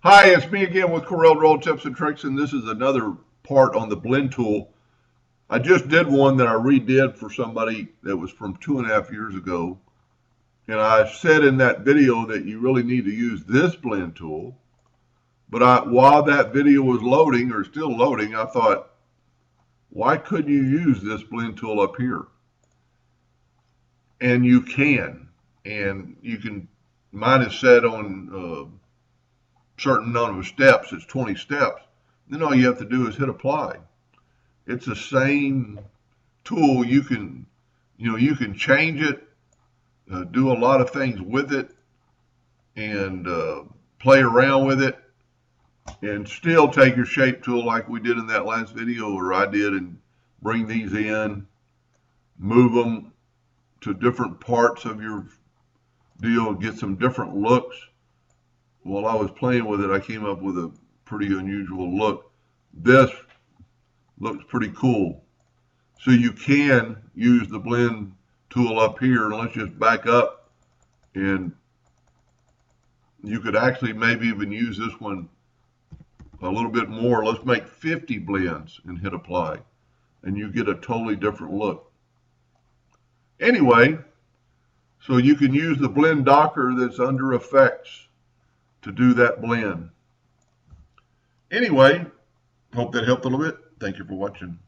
Hi, it's me again with Corel Roll Tips and Tricks, and this is another part on the blend tool. I just did one that I redid for somebody that was from 2.5 years ago, and I said in that video that you really need to use this blend tool. But while that video was loading, or still loading, I thought, why couldn't you use this blend tool up here? And you can, mine is set on certain number of steps. It's 20 steps. Then all you have to do is hit apply. It's the same tool. You can change it, do a lot of things with it, and play around with it, and still take your shape tool like we did in that last video, or I did, and bring these in, move them to different parts of your deal, get some different looks. While I was playing with it, I came up with a pretty unusual look. This looks pretty cool. So you can use the blend tool up here, and let's just back up, and you could actually maybe even use this one a little bit more. Let's make 50 blends and hit apply, and you get a totally different look. Anyway, so you can use the blend docker that's under effects to do that blend. Anyway, hope that helped a little bit. Thank you for watching.